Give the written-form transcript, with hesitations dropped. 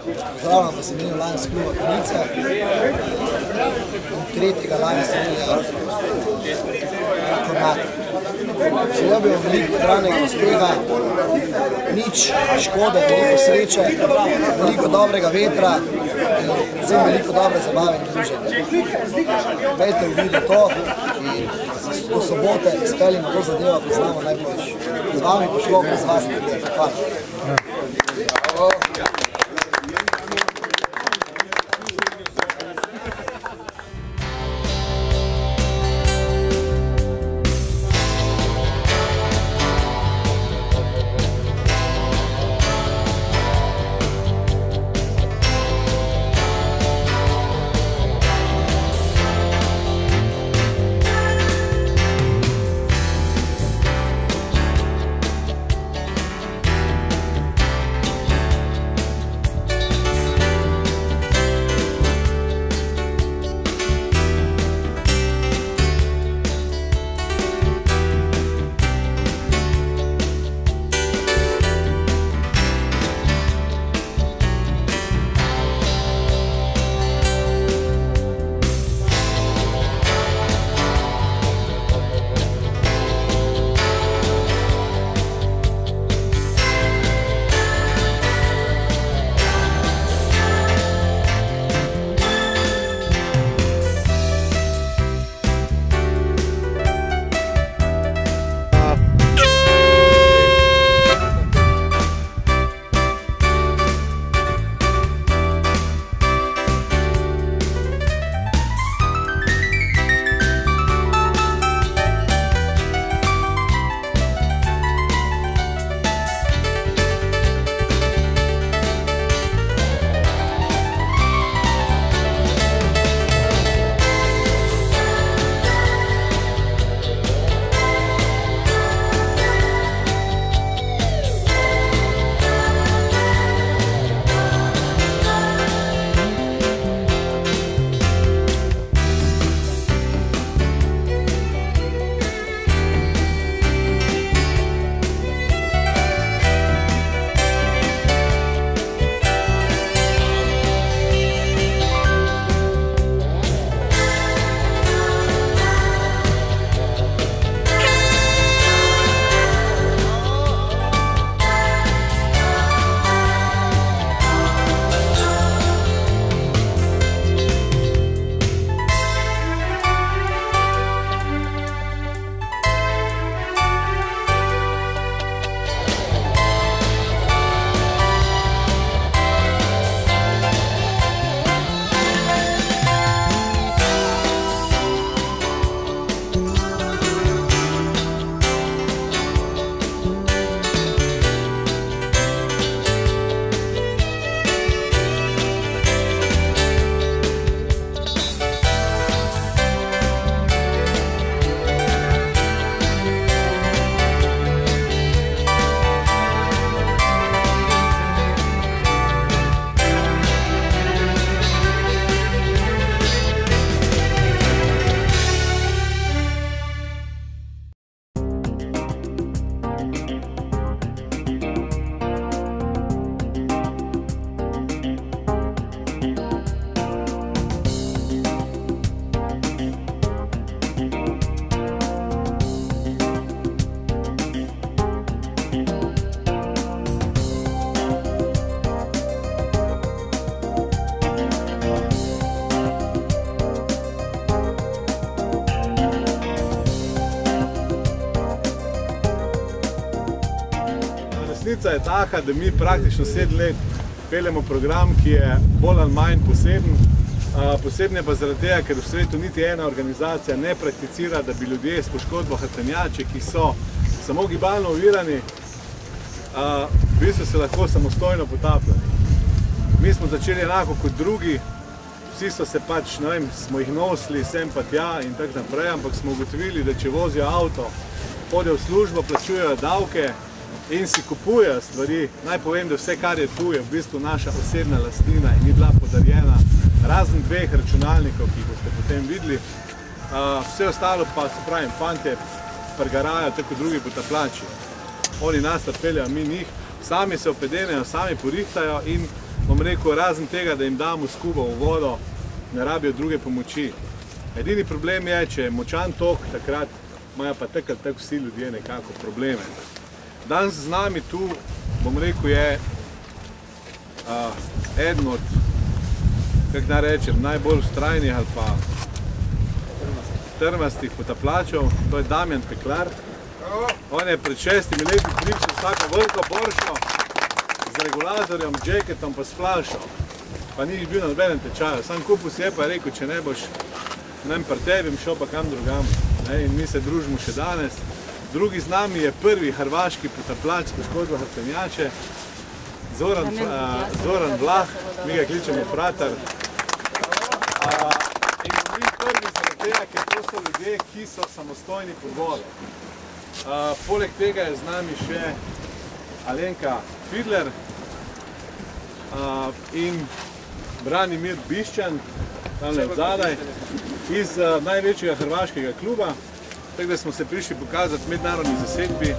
Pozdravljam pa se menil Lions kluba Konjice in tretjega Lions Relija Kornata. Želel bi vam veliko odranega uspeha, nič škode, veliko sreče, veliko dobrega vetra in predvsem veliko dobre zabave in druženja. Pejte v ljudi to in do sobote izpeljimo to zadevo, ki znamo najboljši. Z vami pa šlo, brez vas ne gre. Hvala. Resnica je taka, da mi praktično 7 let peljemo program, ki je bolj ali manj poseben. Posebno je pa zaradi tega, ker v svetu niti ena organizacija ne prakticira, da bi ljudje s poškodbo hrbtenjače, ki so samo gibalno ovirani, v bistvu se lahko samostojno potapljali. Mi smo začeli enako kot drugi, vsi so se pač, ne vem, smo jih nosili sem pa tja in tako naprej, ampak smo ugotovili, da če vozijo avto, hodijo v službo, plačujejo davke in si kupujejo stvari. Naj povem, da vse, kar je tu, je v bistvu naša osebna lastnina in ni bila podarjena, razen 2 računalnikov, ki jih boste potem videli. Vse ostalo pa, se pravim, fantje prgarajo, tako drugi potapljači. Oni nas peljajo, mi njih, sami se opedenejo, sami porihtajo in bom rekel, razen tega, da jim damo skubo v vodo, ne rabijo druge pomoči. Edini problem je, če je močan tok, takrat imajo pa tako ali tako vsi ljudje nekako probleme. Danes z nami tu, bom rekel, je eden od, kako naj rečem, najbolj vztrajnih ali pa trmastih potapljačev, to je Damjan Peklar. On je pred 6 leti pričal vsako veliko boršo z regulatorjem, jacketom pa s flašo. Pa ni bil na nobenem tečaju. Sam kupil si je pa rekel, če ne boš pri tebi, šel pa kam drugam. In mi se družimo še danes. Drugi z nami je prvi hrvaški potapljač s poškodbo hrbtenjače, Zoran Vlah, mi ga kličemo Fratar. In mi prvi zaradi tega, ker to so ljudje, ki so samostojni pod vodo. Poleg tega je z nami še Alenka Fidler in Branimir Bišćan, tamle odzadaj, iz največjega hrvaškega kluba. Tako da smo se prišli pokazati mednarodni zasedbi